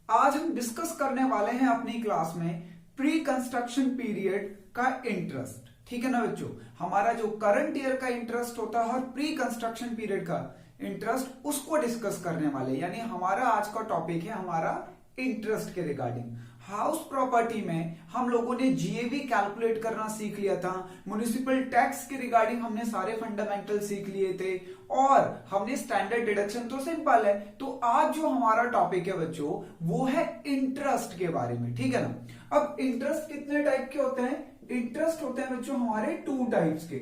आज हम डिस्कस करने वाले हैं अपनी क्लास में प्री कंस्ट्रक्शन पीरियड का इंटरेस्ट। ठीक है ना बच्चों, हमारा जो करंट ईयर का इंटरेस्ट होता है और प्री कंस्ट्रक्शन पीरियड का इंटरेस्ट उसको डिस्कस करने वाले, यानी हमारा आज का टॉपिक है हमारा इंटरेस्ट के रिगार्डिंग। हाउस प्रॉपर्टी में हम लोगों ने जीएवी कैलकुलेट करना सीख लिया था, म्युनिसिपल टैक्स के रिगार्डिंग हमने सारे फंडामेंटल सीख लिए थे और हमने स्टैंडर्ड डिडक्शन तो सिंपल है। तो आज जो हमारा टॉपिक है बच्चों वो है इंटरेस्ट के बारे में। ठीक है ना। अब इंटरेस्ट कितने टाइप के होते हैं? इंटरेस्ट होते हैं बच्चों हमारे टू टाइप्स के।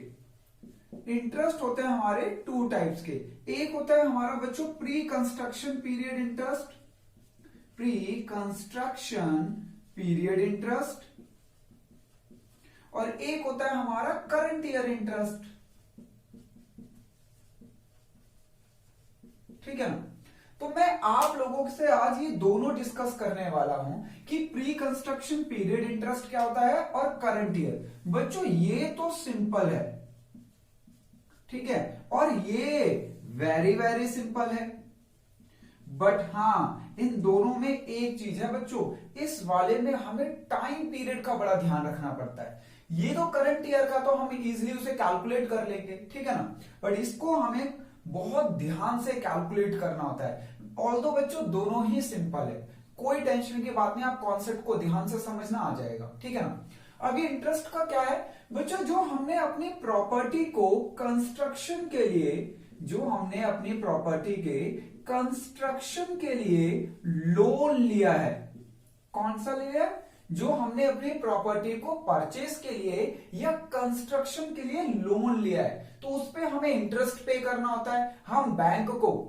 इंटरेस्ट होते हैं हमारे टू टाइप्स के। एक होता है हमारा बच्चों pre construction period interest, pre construction period interest, और एक होता है हमारा करंट ईयर इंटरेस्ट। ठीक है ना। तो मैं आप लोगों से आज ये दोनों डिस्कस करने वाला हूं कि प्री कंस्ट्रक्शन पीरियड इंटरेस्ट क्या होता है और करंट ईयर। बच्चों ये तो सिंपल है, ठीक है, और ये वेरी वेरी सिंपल है, बट हाँ इन दोनों में एक चीज है बच्चों, इस वाले में हमें टाइम पीरियड का बड़ा ध्यान रखना पड़ता है। ये तो करंट ईयर का तो हम इजीली उसे कैलकुलेट कर लेंगे, ठीक है ना, बट इसको हमें बहुत ध्यान से कैलकुलेट करना होता है। ऑल्दो बच्चों दोनों ही सिंपल है, कोई टेंशन की बात नहीं, आप कॉन्सेप्ट को ध्यान से समझना आ जाएगा। ठीक है ना। अभी इंटरेस्ट का क्या है बच्चों, जो हमने अपनी प्रॉपर्टी को कंस्ट्रक्शन के लिए, जो हमने अपनी प्रॉपर्टी के कंस्ट्रक्शन के लिए लोन लिया है, कौन सा लिया है? जो हमने अपनी प्रॉपर्टी को परचेज के लिए या कंस्ट्रक्शन के लिए लोन लिया है, तो उस पे हमें इंटरेस्ट पे करना होता है। हम बैंक को,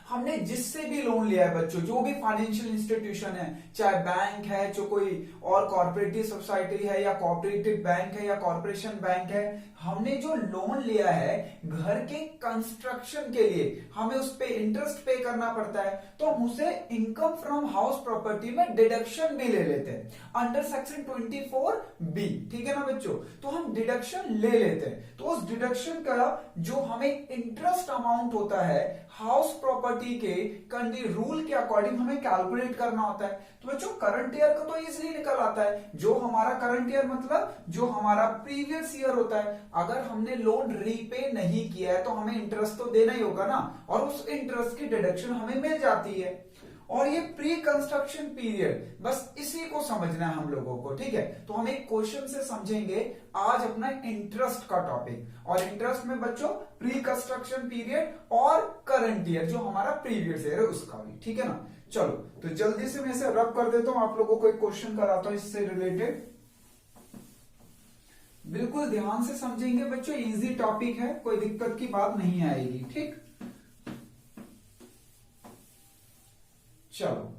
हमने जिससे भी लोन लिया है बच्चों, जो भी फाइनेंशियल इंस्टीट्यूशन है, चाहे बैंक है, जो कोई और कॉर्पोरेटिव सोसाइटी है या कोऑपरेटिव बैंक है या कॉर्पोरेशन बैंक है, हमने जो लोन लिया है घर के कंस्ट्रक्शन के लिए, हमें उस पे इंटरेस्ट पे करना पड़ता है, तो हम उसे इनकम फ्रॉम हाउस प्रॉपर्टी में डिडक्शन भी ले लेते हैं अंडर सेक्शन 24B। ठीक है ना बच्चों, तो हम डिडक्शन ले लेते हैं। तो उस डिडक्शन का जो हमें इंटरेस्ट अमाउंट होता है हाउस प्रॉपर्टी के रूल के अकॉर्डिंग हमें कैलकुलेट करना होता है। तो बच्चों करंट ईयर का तो इजीली निकल आता है। जो हमारा करंट ईयर मतलब जो हमारा प्रीवियस ईयर होता है, अगर हमने लोन रीपे नहीं किया है तो हमें इंटरेस्ट तो देना ही होगा ना, और उस इंटरेस्ट की डिडक्शन हमें मिल जाती है। और ये प्री कंस्ट्रक्शन पीरियड, बस इसी को समझना है हम लोगों को। ठीक है, तो हम एक क्वेश्चन से समझेंगे आज अपना इंटरेस्ट का टॉपिक। और इंटरेस्ट में बच्चों प्री कंस्ट्रक्शन पीरियड और करंट ईयर जो हमारा प्रीवियस ईयर है उसका भी। ठीक है ना। चलो तो जल्दी से मैं इसे रब कर देता हूं, आप लोगों को एक क्वेश्चन कराता हूं इससे रिलेटेड। बिल्कुल ध्यान से समझेंगे बच्चों, इजी टॉपिक है, कोई दिक्कत की बात नहीं आएगी। ठीक, चलो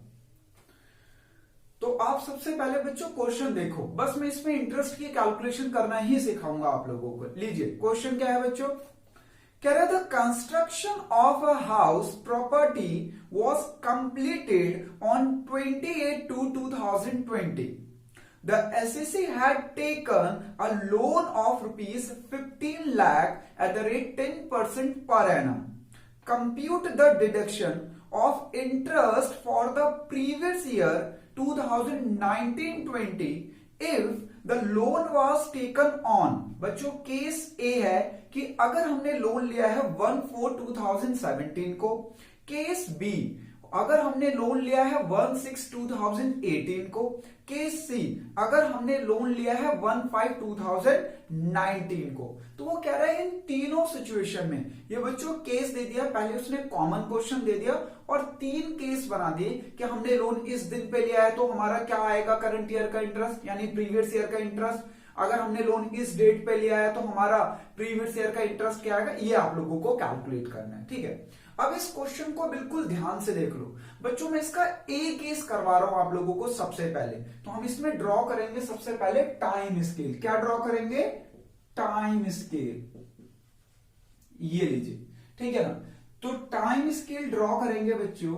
तो आप सबसे पहले बच्चों क्वेश्चन देखो, बस मैं इसमें इंटरेस्ट की कैलकुलेशन करना ही सिखाऊंगा आप लोगों को। लीजिए क्वेश्चन क्या है बच्चों, कह रहा था construction of a house property was completed on 28/2/2020। The SEC had taken a loan of rupees 15 lakh at the rate 10% per annum. Compute the deduction of interest for the previous year 2019-20 if the loan was taken on। बच्चों case ए है कि अगर हमने loan लिया है 1/4/2017 को, case B अगर हमने लोन लिया है 1/6/2018 को, केस सी अगर हमने लोन लिया है 1/5/2019 को। तो वो कह रहा है इन तीनों सिचुएशन में, ये बच्चों केस दे दिया, पहले उसने कॉमन क्वेश्चन दे दिया और तीन केस बना दिए कि हमने लोन इस दिन पे लिया है तो हमारा क्या आएगा करंट ईयर का इंटरेस्ट यानी प्रीवियस ईयर का इंटरेस्ट, अगर हमने लोन इस डेट पे लिया है तो हमारा प्रीवियस ईयर का इंटरेस्ट क्या आएगा, ये आप लोगों को कैलकुलेट करना है। ठीक है, अब इस क्वेश्चन को बिल्कुल ध्यान से देख लो बच्चों, मैं इसका ए केस करवा रहा हूं आप लोगों को सबसे पहले। तो हम इसमें ड्रॉ करेंगे सबसे पहले टाइम स्केल। क्या ड्रॉ करेंगे? टाइम स्केल, ये लीजिए। ठीक है ना, तो टाइम स्केल ड्रॉ करेंगे बच्चों,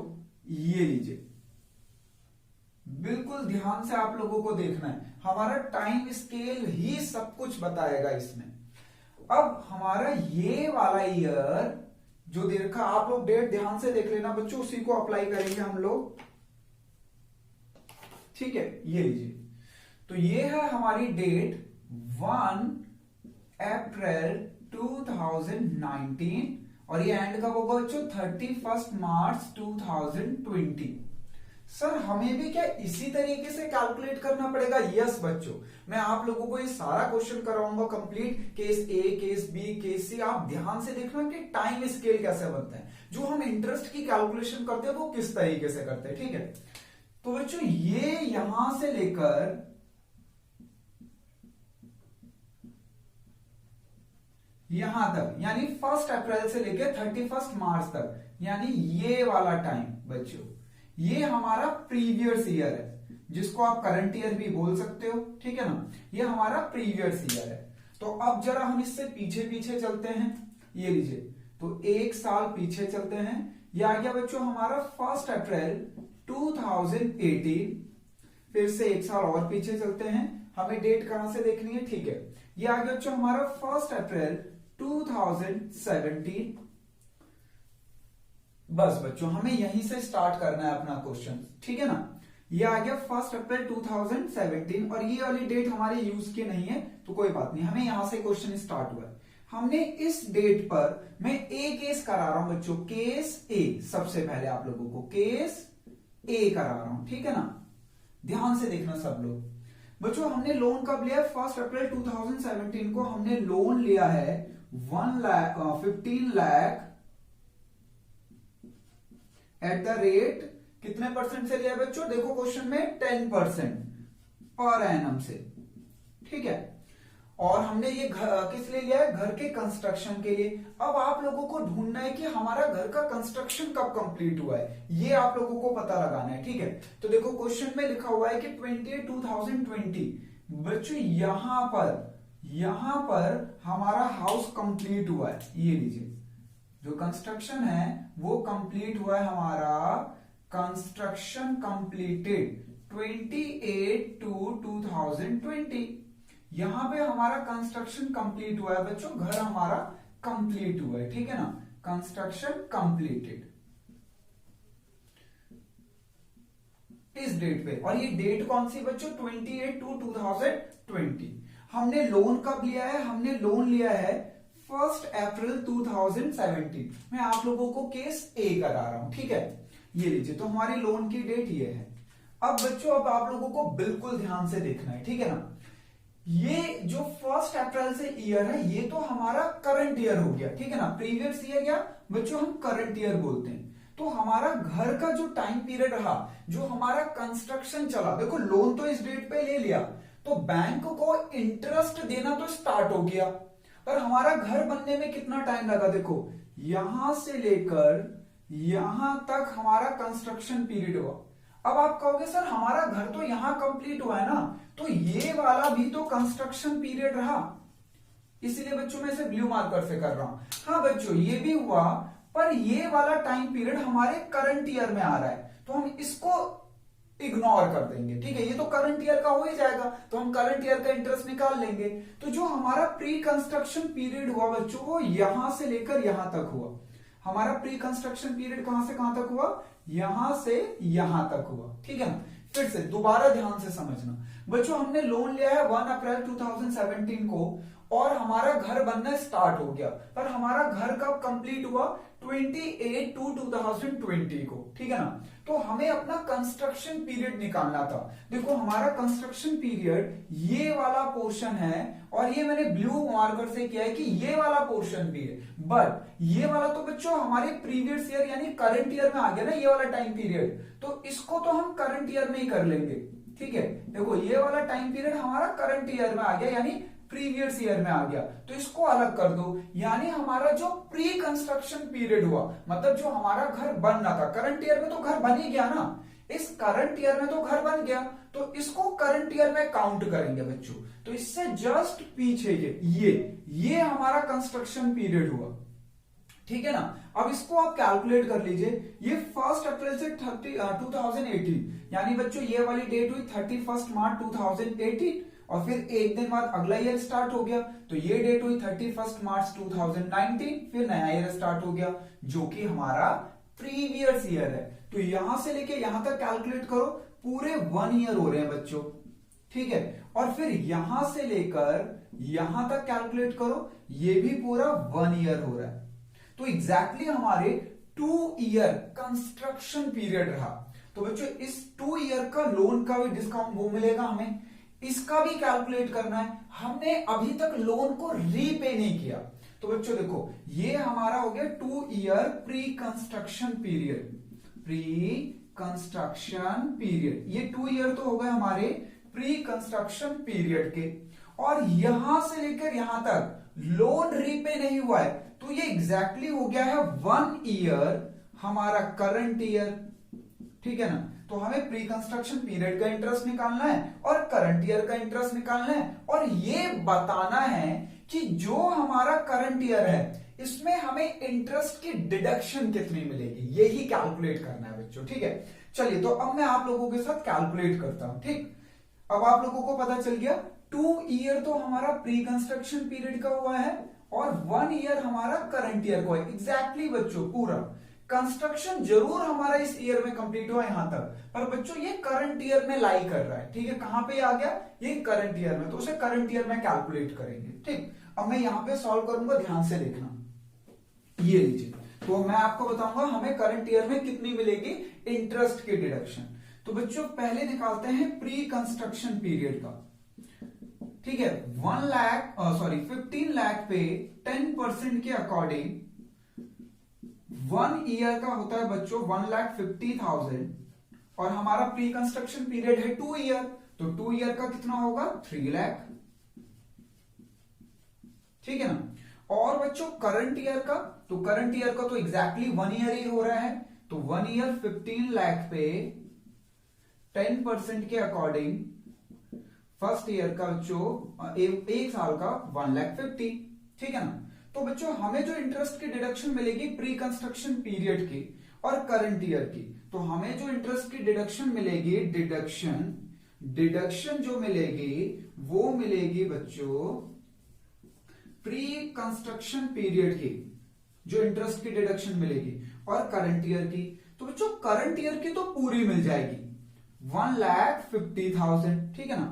ये लीजिए। बिल्कुल ध्यान से आप लोगों को देखना है, हमारा टाइम स्केल ही सब कुछ बताएगा इसमें। अब हमारा ये वाला ईयर जो दे रखा, आप लोग डेट ध्यान से देख लेना बच्चों, उसी को अप्लाई करेंगे हम लोग। ठीक है, ये लीजिए। तो ये है हमारी डेट 1 अप्रैल 2019 और ये एंड कब होगा बच्चों? 31 मार्च 2020। सर हमें भी क्या इसी तरीके से कैलकुलेट करना पड़ेगा? यस बच्चों, मैं आप लोगों को ये सारा क्वेश्चन कराऊंगा कंप्लीट, केस ए, केस बी, केस सी। आप ध्यान से देखना कि टाइम स्केल कैसे बनता है, जो हम इंटरेस्ट की कैलकुलेशन करते हैं वो किस तरीके से करते हैं, ठीक है। तो बच्चों ये यहां से लेकर यहां तक, यानी 1 अप्रैल से लेकर 31 मार्च तक, यानी ये वाला टाइम बच्चों, ये हमारा प्रीवियस ईयर है, जिसको आप करंट ईयर भी बोल सकते हो, ठीक है ना। ये हमारा प्रीवियस ईयर है। तो अब जरा हम इससे पीछे पीछे चलते हैं, ये लीजिए। तो एक साल पीछे चलते हैं, ये आ गया बच्चों हमारा 1 अप्रैल 2018। फिर से एक साल और पीछे चलते हैं, हमें डेट कहां से देखनी है, ठीक है। ये आ गया बच्चों हमारा 1 अप्रैल 2017। बस बच्चों हमें यहीं से स्टार्ट करना है अपना क्वेश्चन, ठीक है ना। ये आ गया 1 अप्रैल 2017 और ये वाली डेट हमारे यूज की नहीं है, तो कोई बात नहीं, हमें यहां से क्वेश्चन स्टार्ट हुआ है। हमने इस डेट पर, मैं ए केस करा रहा हूं बच्चों, केस ए। सबसे पहले आप लोगों को केस ए करा रहा हूं, ठीक है ना। ध्यान से देखना सब लोग। बच्चों हमने लोन कब लिया है? 1 अप्रैल 2017 को हमने लोन लिया है 15 लाख एट द रेट कितने परसेंट से लिया बच्चों? देखो क्वेश्चन में 10% पर एनम से, ठीक है। और हमने ये किस लिए लिया है? घर के कंस्ट्रक्शन के लिए। अब आप लोगों को ढूंढना है कि हमारा घर का कंस्ट्रक्शन कब कंप्लीट हुआ है, ये आप लोगों को पता लगाना है, ठीक है। तो देखो क्वेश्चन में लिखा हुआ है कि 2020। बच्चों यहां पर हमारा हाउस कंप्लीट हुआ है, ये लीजिए। जो कंस्ट्रक्शन है वो कंप्लीट हुआ है हमारा, कंस्ट्रक्शन कंप्लीटेड 28/2/2020। यहां पे हमारा कंस्ट्रक्शन कंप्लीट हुआ है बच्चों, घर हमारा कंप्लीट हुआ है, ठीक है ना। कंस्ट्रक्शन कंप्लीटेड इस डेट पे, और ये डेट कौन सी बच्चों? 28/2/2020। हमने लोन कब लिया है? हमने लोन लिया है 1 अप्रैल 2017। मैं आप लोगों को केस ए करा रहा हूं, ठीक है। ये लीजिए, तो हमारी लोन की डेट ये है। अब बच्चों अब आप लोगों को बिल्कुल ध्यान से देखना है, ठीक है ना। ये जो 1 अप्रैल से ईयर है, ये तो हमारा करंट ईयर हो गया, ठीक है ना। प्रीवियस ईयर क्या बच्चों हम करंट ईयर बोलते हैं। तो हमारा घर का जो टाइम पीरियड रहा, जो हमारा कंस्ट्रक्शन चला, देखो लोन तो इस डेट पे ले लिया, तो बैंक को इंटरेस्ट देना तो स्टार्ट हो गया, पर हमारा घर बनने में कितना टाइम लगा? देखो यहां से लेकर यहां तक हमारा कंस्ट्रक्शन पीरियड हुआ। अब आप कहोगे सर हमारा घर तो यहां कंप्लीट हुआ है ना, तो ये वाला भी तो कंस्ट्रक्शन पीरियड रहा, इसलिए बच्चों मैं इसे ब्लू मार्कर से कर रहा हूं। हाँ बच्चों ये भी हुआ, पर ये वाला टाइम पीरियड हमारे करंट ईयर में आ रहा है, तो हम इसको इग्नोर कर देंगे, ठीक है। ये तो करंट ईयर का हो ही जाएगा, तो हम करंट ईयर का इंटरेस्ट निकाल लेंगे। तो जो हमारा प्री कंस्ट्रक्शन पीरियड हुआ बच्चों, वो यहां से लेकर यहां तक हुआ। हमारा प्री कंस्ट्रक्शन पीरियड कहां से कहां तक हुआ? यहां से यहां तक हुआ, ठीक है ना। फिर से दोबारा ध्यान से समझना बच्चों, हमने लोन लिया है 1 अप्रैल 2017 को, और हमारा घर बनना स्टार्ट हो गया, पर हमारा घर कब कंप्लीट हुआ? 28/2/2020 को, ठीक है ना। तो हमें अपना कंस्ट्रक्शन पीरियड निकालना था। देखो हमारा कंस्ट्रक्शन पीरियड ये वाला पोर्शन है, और ये मैंने ब्लू मार्कर से किया है कि ये वाला पोर्शन भी है, बट ये वाला तो बच्चों हमारे प्रीवियस ईयर यानी करंट ईयर में आ गया ना, ये वाला टाइम पीरियड, तो इसको तो हम करंट ईयर में ही कर लेंगे, ठीक है। देखो ये वाला टाइम पीरियड हमारा करंट ईयर में आ गया, यानी प्रीवियस ईयर में आ गया, तो इसको अलग कर दो। यानी हमारा जो प्री कंस्ट्रक्शन पीरियड हुआ, मतलब जो हमारा घर बनना था, करंट ईयर में तो घर बन ही गया ना, इस करंट ईयर में तो घर बन गया, तो इसको करंट ईयर में काउंट करेंगे बच्चों। तो इससे जस्ट पीछे ये हमारा कंस्ट्रक्शन पीरियड हुआ, ठीक है ना। अब इसको आप कैलकुलेट कर लीजिए। ये 1 अप्रैल से 2018, यानी बच्चों ये वाली डेट हुई 31 मार्च 2018, और फिर एक दिन बाद अगला ईयर स्टार्ट हो गया, तो ये डेट हुई 31 मार्च 2019, फिर नया ईयर स्टार्ट हो गया, जो कि हमारा प्रीवियस ईयर है। तो यहां से लेके यहां तक कैलकुलेट करो, पूरे 1 ईयर हो रहे हैं बच्चों, ठीक है। और फिर यहां से लेकर यहां तक कैलकुलेट करो, ये भी पूरा 1 ईयर हो रहा है। तो एग्जैक्टली हमारे 2 ईयर कंस्ट्रक्शन पीरियड रहा। तो बच्चों इस 2 ईयर का लोन का भी डिस्काउंट वो मिलेगा हमें, इसका भी कैलकुलेट करना है। हमने अभी तक लोन को रीपे नहीं किया, तो बच्चों देखो ये हमारा हो गया 2 year pre construction period, pre construction period. ये 2 ईयर तो हो गए हमारे प्री कंस्ट्रक्शन पीरियड के, और यहां से लेकर यहां तक लोन रीपे नहीं हुआ है, तो ये एग्जैक्टली हो गया है 1 ईयर हमारा करंट ईयर, ठीक है ना। तो हमें प्री कंस्ट्रक्शन पीरियड का इंटरेस्ट निकालना है और करंट ईयर का इंटरेस्ट निकालना है, और ये बताना है कि जो हमारा करंट ईयर है इसमें हमें इंटरेस्ट की डिडक्शन कितनी मिलेगी, यही कैलकुलेट करना है बच्चों, ठीक है। चलिए तो अब मैं आप लोगों के साथ कैलकुलेट करता हूं, ठीक। अब आप लोगों को पता चल गया 2 ईयर तो हमारा प्री कंस्ट्रक्शन पीरियड का हुआ है और 1 ईयर हमारा करंट ईयर का है। एग्जैक्टली बच्चों पूरा कंस्ट्रक्शन जरूर हमारा इस ईयर में कंप्लीट हुआ यहां तक, पर बच्चों ये करंट ईयर में लाई कर रहा है, ठीक है। कहां पे आ गया, ये करंट ईयर में, तो उसे करंट ईयर में कैलकुलेट करेंगे, ठीक। अब मैं यहां पे सॉल्व करूंगा, ध्यान से देखना। ये लीजिए, तो मैं आपको बताऊंगा हमें करंट ईयर में कितनी मिलेगी इंटरेस्ट की डिडक्शन। तो बच्चों पहले निकालते हैं प्री कंस्ट्रक्शन पीरियड का, ठीक है। 15 लाख पे 10% के अकॉर्डिंग 1 ईयर का होता है बच्चों 1,50,000, और हमारा प्री कंस्ट्रक्शन पीरियड है 2 ईयर, तो 2 ईयर का कितना होगा 3 लाख, ठीक है ना। और बच्चों करंट ईयर का, तो करंट ईयर का तो एग्जैक्टली 1 ईयर ही हो रहा है, तो 1 ईयर 15 लाख पे 10% के अकॉर्डिंग फर्स्ट ईयर का बच्चों एक साल का 1,50,000, ठीक है ना। तो बच्चों हमें जो इंटरेस्ट की डिडक्शन मिलेगी प्री कंस्ट्रक्शन पीरियड की और करंट ईयर की, तो हमें जो इंटरेस्ट की डिडक्शन मिलेगी, डिडक्शन जो मिलेगी वो मिलेगी बच्चों प्री कंस्ट्रक्शन पीरियड की, जो इंटरेस्ट की डिडक्शन मिलेगी, और करंट ईयर की। तो बच्चों करंट ईयर की तो पूरी मिल जाएगी 1,50,000, ठीक है ना।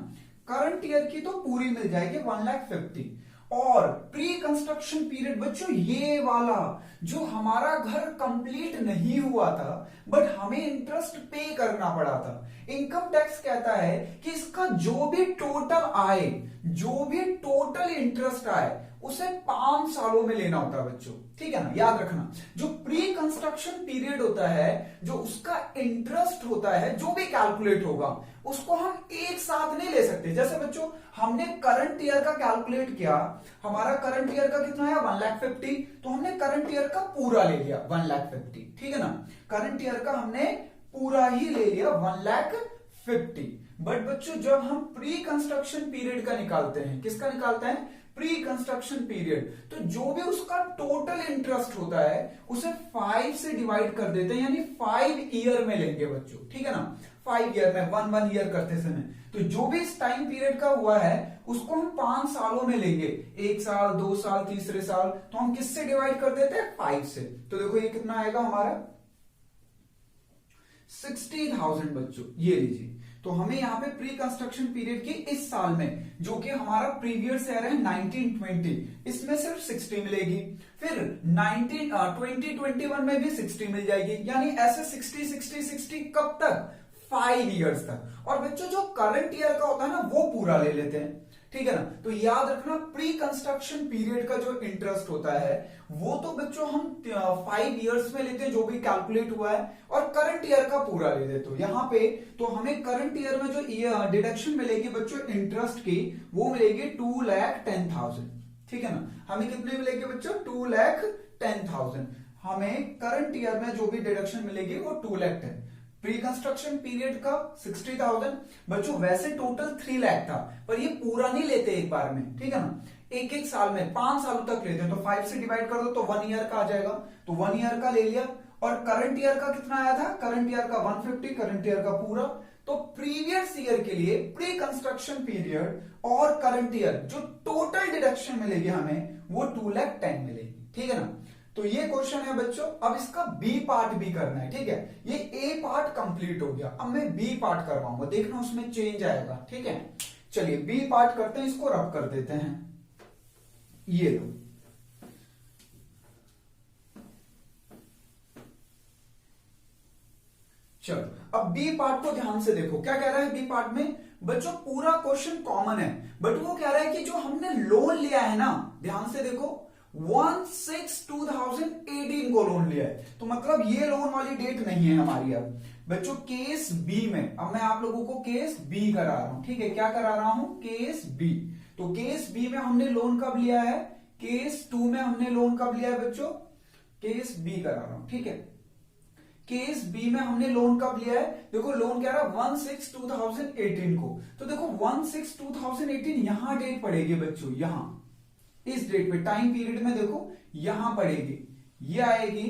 करंट ईयर की तो पूरी मिल जाएगी 1,50,000, और प्री कंस्ट्रक्शन पीरियड बच्चों ये वाला जो हमारा घर कंप्लीट नहीं हुआ था बट हमें इंटरेस्ट पे करना पड़ा था। इनकम टैक्स कहता है कि इसका जो भी टोटल आए, जो भी टोटल इंटरेस्ट आए उसे 5 सालों में लेना होता है बच्चों, ठीक है ना। याद रखना जो प्री कंस्ट्रक्शन पीरियड होता है, जो उसका इंटरेस्ट होता है, जो भी कैलकुलेट होगा उसको हम एक साथ नहीं ले सकते। जैसे बच्चों हमने करंट ईयर का कैलकुलेट किया, हमारा करंट ईयर का कितना है 1,50,000, तो हमने करंट ईयर का पूरा ले लिया 1,50,000, ठीक है ना। करंट ईयर का हमने पूरा ही ले लिया 1,50,000। बट बच्चों जब हम प्री कंस्ट्रक्शन पीरियड का निकालते हैं, किसका निकालते हैं प्री कंस्ट्रक्शन पीरियड, तो जो भी उसका टोटल इंटरेस्ट होता है उसे 5 से डिवाइड कर देते हैं, यानी 5 ईयर में लेंगे बच्चों, ठीक है ना। 5 ईयर में 1 ईयर करते समय, तो जो भी इस टाइम पीरियड का हुआ है उसको हम 5 सालों में लेंगे, 1 साल 2 साल तीसरे साल, तो हम किससे डिवाइड कर देते हैं 5 से। तो देखो ये कितना आएगा हमारा 60,000 बच्चों, ये लीजिए। तो हमें यहां पे प्री कंस्ट्रक्शन पीरियड की इस साल में, जो कि हमारा प्रीवियस ईयर है 1920, इसमें सिर्फ 60 मिलेगी। फिर 2021 में भी 60 मिल जाएगी, यानी ऐसे 60 60 60 कब तक 5 इयर्स तक। और बच्चों जो करंट ईयर का होता है ना वो पूरा ले लेते हैं, ठीक है ना। तो याद रखना प्री कंस्ट्रक्शन पीरियड का जो इंटरेस्ट होता है वो तो बच्चों हम 5 इयर्स में लेते हैं जो भी कैलकुलेट हुआ है, और करंट ईयर का पूरा ले लेते हो यहां पे। तो हमें करंट ईयर में जो डिडक्शन मिलेगी बच्चों इंटरेस्ट की, वो मिलेगी 2,10,000, ठीक है ना। हमें कितने मिलेंगे बच्चों 2,10,000। हमें करंट ईयर में जो भी डिडक्शन मिलेगी वो 2,10,000। प्री कंस्ट्रक्शन पीरियड का 60,000 बच्चों, वैसे टोटल 3 लाख था, पर ये पूरा नहीं लेते एक बार में, ठीक है ना। एक एक साल में 5 सालों तक लेते हैं, तो 5 से डिवाइड कर दो तो 1 ईयर का आ जाएगा, तो 1 ईयर का ले लिया। और करंट ईयर का कितना आया था, करंट ईयर का 150, करंट ईयर का पूरा। तो प्रीवियस ईयर के लिए प्री कंस्ट्रक्शन पीरियड और करंट ईयर जो टोटल डिडक्शन मिलेगी हमें वो 2,10,000 मिलेगी, ठीक है ना। तो ये क्वेश्चन है बच्चों, अब इसका बी पार्ट भी करना है, ठीक है। ये ए पार्ट कंप्लीट हो गया, अब मैं बी पार्ट करवाऊंगा, देखना उसमें चेंज आएगा, ठीक है। चलिए बी पार्ट करते हैं, इसको रब कर देते हैं, ये लो। चलो अब बी पार्ट को ध्यान से देखो, क्या कह रहा है बी पार्ट में बच्चों, पूरा क्वेश्चन कॉमन है, बट वो कह रहा है कि जो हमने लोन लिया है ना, ध्यान से देखो 1/6/2018 को लोन लिया है, तो मतलब ये लोन वाली डेट नहीं है हमारी। अब बच्चों केस बी में, अब मैं आप लोगों को केस बी करा रहा हूं, ठीक है, क्या करा रहा हूं, केस बी। तो केस बी में हमने लोन कब लिया है, केस 2 में हमने लोन कब लिया है बच्चों, केस बी करा रहा हूं, ठीक है। केस बी में हमने लोन कब लिया है, देखो लोन क्या रहा 1/6/2018 को, तो देखो 1/6/2018 यहां डेट पड़ेगी बच्चों, यहां इस डेट पे टाइम पीरियड में देखो यहां पड़ेगी, ये आएगी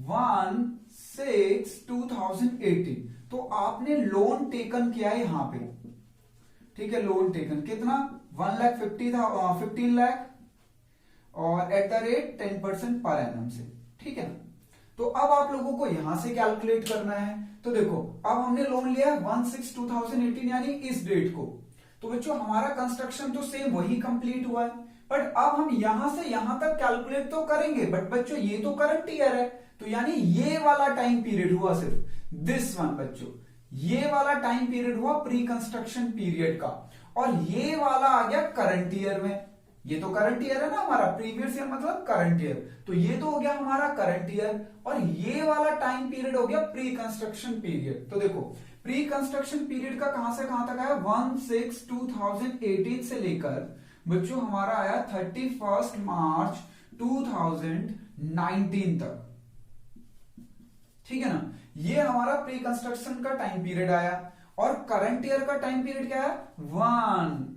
1/6/2018। तो आपने लोन टेकन किया है यहां पे, ठीक है, लोन टेकन कितना 1,50,000 15 लाख और at the rate 10% per annum से, ठीक है ना। तो अब आप लोगों को यहां से कैलकुलेट करना है, तो देखो अब हमने लोन लिया 1/6/2018 यानी इस डेट को, तो बच्चों हमारा कंस्ट्रक्शन तो सेम वही कंप्लीट हुआ है, बट अब हम यहां से यहां तक कैलकुलेट तो करेंगे, बट बच्चों ये तो करंट ईयर है, तो यानी ये वाला टाइम पीरियड हुआ सिर्फ दिस वन बच्चों, ये वाला टाइम पीरियड हुआ प्री कंस्ट्रक्शन पीरियड का, और ये वाला आ गया करंट ईयर में। ये तो करंट ईयर है ना हमारा, प्रीवियस ईयर मतलब करंट ईयर, तो ये तो हो गया हमारा करंट ईयर, और ये वाला टाइम पीरियड हो गया प्री कंस्ट्रक्शन पीरियड। तो देखो प्री कंस्ट्रक्शन पीरियड का कहां से कहां तक आया, 1/6/2018 से लेकर बच्चों हमारा आया 31 मार्च 2019 तक, ठीक है ना। ये हमारा प्री कंस्ट्रक्शन का टाइम पीरियड आया, और करंट ईयर का टाइम पीरियड क्या है, 1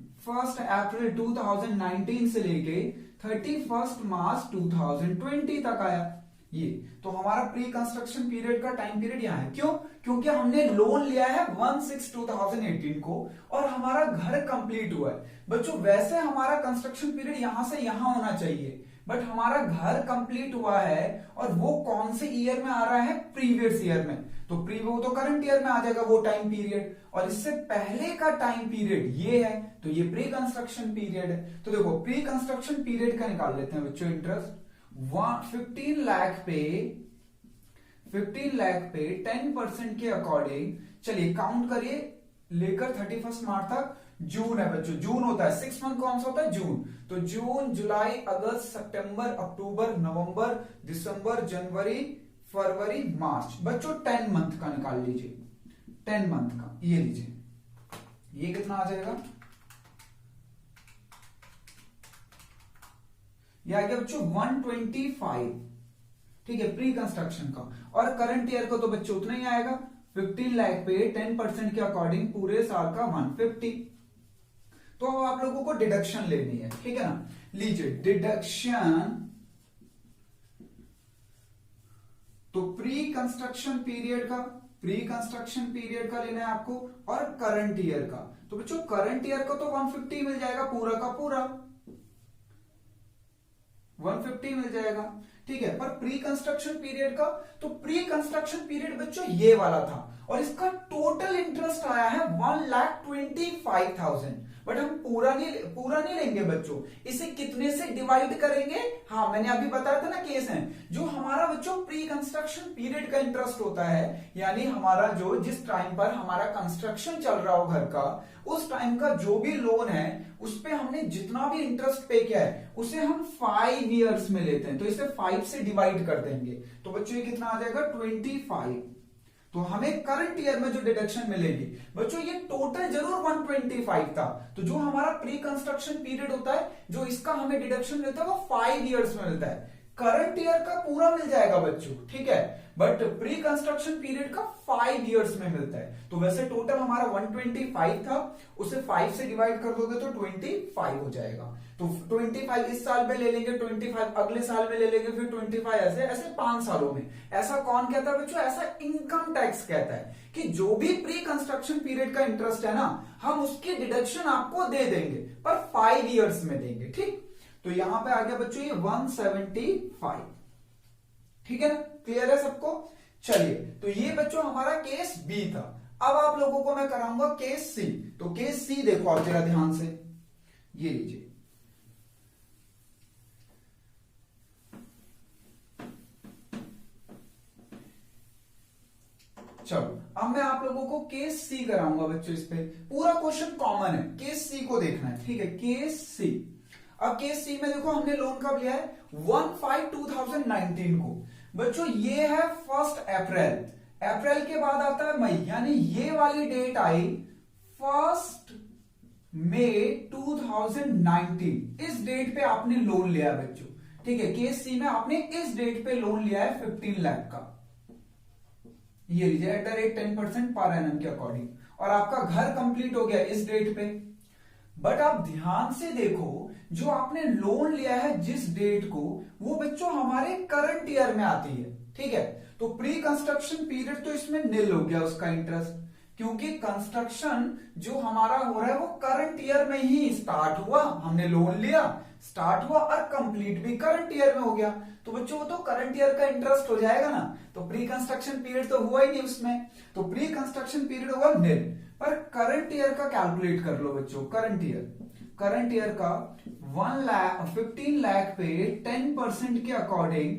अप्रैल 2019 से लेके 31 मार्च 2020 तक आया। ये तो हमारा प्री कंस्ट्रक्शन पीरियड का टाइम पीरियड यहां है, क्यों, क्योंकि हमने लोन लिया है 1/6/2018 को, और हमारा घर कंप्लीट हुआ है बच्चों। वैसे हमारा कंस्ट्रक्शन पीरियड यहां से यहां होना चाहिए, बट हमारा घर कंप्लीट हुआ है, और वो कौन से ईयर में आ रहा है, प्रीवियस ईयर में, तो वो तो करंट ईयर में आ जाएगा वो टाइम पीरियड, और इससे पहले का टाइम पीरियड ये है, तो ये प्री कंस्ट्रक्शन पीरियड है। तो देखो प्री कंस्ट्रक्शन पीरियड का निकाल लेते हैं बच्चों, इंटरेस्ट 15 लाख पे 10% के अकॉर्डिंग, चलिए काउंट करिए लेकर 31 मार्च तक, जून है बच्चों, जून होता है 6 मंथ, कौन सा होता है, जून, तो जून जुलाई अगस्त सितंबर अक्टूबर नवंबर दिसंबर जनवरी फरवरी मार्च, बच्चों 10 मंथ का निकाल लीजिए, 10 मंथ का ये लीजिए, ये कितना आ जाएगा, ये आ गया बच्चों 125, ठीक है, प्री कंस्ट्रक्शन का, और करंट ईयर को तो बच्चों उतना ही आएगा, 15 लाख पे 10% के अकॉर्डिंग पूरे साल का 150। तो अब आप लोगों को डिडक्शन लेनी है, ठीक है ना, लीजिए डिडक्शन, तो प्री कंस्ट्रक्शन पीरियड का लेना है आपको, और करंट ईयर का, तो बच्चों करंट ईयर का तो 150 मिल जाएगा, पूरा का पूरा 150 मिल जाएगा, ठीक है। पर प्री कंस्ट्रक्शन पीरियड का, तो प्री कंस्ट्रक्शन पीरियड बच्चों ये वाला था, और इसका टोटल इंटरेस्ट आया है 1,25,000, बट हम पूरा नहीं लेंगे बच्चों, इसे कितने से डिवाइड करेंगे, हाँ मैंने अभी बताया था ना केस है, जो हमारा बच्चों प्री कंस्ट्रक्शन पीरियड का इंटरेस्ट होता है, यानी हमारा जो जिस टाइम पर हमारा कंस्ट्रक्शन चल रहा हो घर का, उस टाइम का जो भी लोन है उस पे हमने जितना भी इंटरेस्ट पे किया है उसे हम 5 इयर्स में लेते हैं, तो इसे 5 से डिवाइड कर देंगे, तो बच्चों ये कितना आ जाएगा 25। तो हमें करंट ईयर में जो डिडक्शन मिलेगी बच्चों, ये टोटल जरूर 125 था, तो जो हमारा प्री कंस्ट्रक्शन पीरियड होता है, जो इसका हमें डिडक्शन मिलता है वो 5 इयर्स में मिलता है, करंट ईयर का पूरा मिल जाएगा बच्चों, ठीक है, बट प्री कंस्ट्रक्शन पीरियड का 5 इयर्स में मिलता है। तो वैसे टोटल हमारा 125 था, उसे 5 से डिवाइड कर दोगे तो 25 हो जाएगा, तो 25 इस साल में ले लेंगे, 25 अगले साल में ले लेंगे, फिर 25 ऐसे 5 सालों में। ऐसा कौन कहता है बच्चों, ऐसा इनकम टैक्स कहता है कि जो भी प्री कंस्ट्रक्शन पीरियड का इंटरेस्ट है ना, हम उसकी डिडक्शन आपको दे देंगे, पर 5 इयर्स में देंगे, ठीक। तो यहां पे आ गया बच्चों ये 175, ठीक है ना, क्लियर है सबको। चलिए, तो ये बच्चों हमारा केस बी था। अब आप लोगों को मैं कराऊंगा केस सी। तो केस सी देखो आप जरा ध्यान से, ये लीजिए। चलो, अब मैं आप लोगों को केस सी कराऊंगा बच्चों। इस पे पूरा क्वेश्चन कॉमन है, केस सी को देखना है, ठीक है। केस सी, अब केस सी में देखो हमने लोन कब लिया है, 1/5/2019 को। बच्चों ये है 1 अप्रैल, अप्रैल के बाद आता है मई, यानी ये वाली डेट आई 1 मई 2019। इस डेट पे आपने लोन लिया है बच्चों, ठीक है। केस सी में आपने इस डेट पे लोन लिया है 15 लाख का, ये लीजिए at the rate 10% per annum के अकॉर्डिंग, और आपका घर कंप्लीट हो गया इस डेट पे। बट आप ध्यान से देखो, जो आपने लोन लिया है जिस डेट को, वो बच्चों हमारे करंट ईयर में आती है, ठीक है। तो प्री कंस्ट्रक्शन पीरियड तो इसमें निल हो गया उसका इंटरेस्ट, क्योंकि कंस्ट्रक्शन जो हमारा हो रहा है वो करंट ईयर में ही स्टार्ट हुआ, हमने लोन लिया, स्टार्ट हुआ और कंप्लीट भी करंट ईयर में हो गया। तो बच्चों वो तो करंट ईयर का इंटरेस्ट हो जाएगा ना, तो प्री कंस्ट्रक्शन पीरियड तो हुआ ही नहीं उसमें, तो प्री कंस्ट्रक्शन पीरियड हुआ निल। पर करंट ईयर का कैलकुलेट कर लो बच्चों, करंट ईयर का 15 लाख पे 10% के अकॉर्डिंग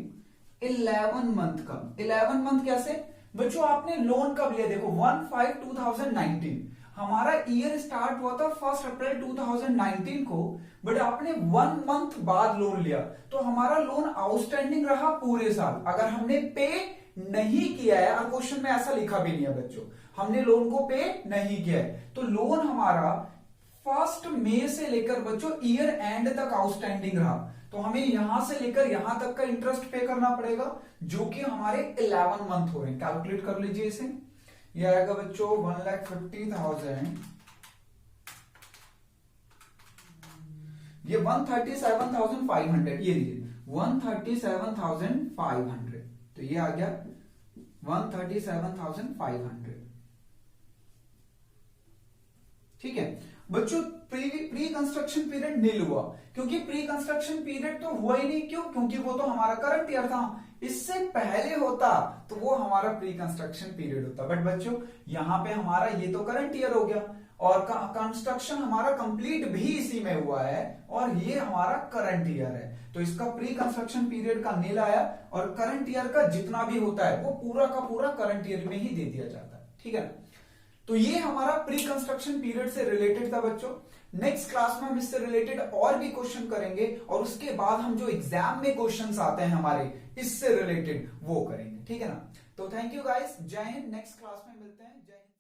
11 मंथ का, 11 मंथ कैसे बच्चों, आपने लोन कब लिया देखो 1/5/2019, हमारा ईयर स्टार्ट हुआ था 1 अप्रैल 2019 को, बट आपने 1 मंथ बाद लोन लिया, तो हमारा लोन आउटस्टैंडिंग रहा पूरे साल। अगर हमने पे नहीं किया है, और क्वेश्चन में ऐसा लिखा भी नहीं है बच्चों, हमने लोन को पे नहीं किया है, तो लोन हमारा 1 मई से लेकर बच्चों ईयर एंड तक आउटस्टैंडिंग रहा, तो हमें यहां से लेकर यहां तक का इंटरेस्ट पे करना पड़ेगा, जो कि हमारे 11 मंथ हो रहे हैं। कैलकुलेट कर लीजिए इसे, ये आएगा बच्चों 1,50,000, ये 137,500, ये लीजिए 137,500, तो ये आ गया 137,500, ठीक है बच्चों। प्री कंस्ट्रक्शन पीरियड निल हुआ, क्योंकि प्री कंस्ट्रक्शन पीरियड तो हुआ ही नहीं, क्यों, क्योंकि वो तो हमारा करंट ईयर था। इससे पहले होता तो वो हमारा प्री कंस्ट्रक्शन पीरियड होता, बट बच्चों यहां पे हमारा ये तो करंट ईयर हो गया, और कंस्ट्रक्शन हमारा कंप्लीट भी इसी में हुआ है, और ये हमारा करंट ईयर है, तो इसका प्री कंस्ट्रक्शन पीरियड का निल आया, और करंट ईयर का जितना भी होता है वो पूरा का पूरा करंट ईयर में ही दे दिया जाता है, ठीक है। तो ये हमारा प्री कंस्ट्रक्शन पीरियड से रिलेटेड था बच्चों। नेक्स्ट क्लास में हम इससे रिलेटेड और भी क्वेश्चन करेंगे, और उसके बाद हम जो एग्जाम में क्वेश्चंस आते हैं हमारे इससे रिलेटेड वो करेंगे, ठीक है ना। तो थैंक यू गाइस, जय हिंद। नेक्स्ट क्लास में मिलते हैं, जय हिंद।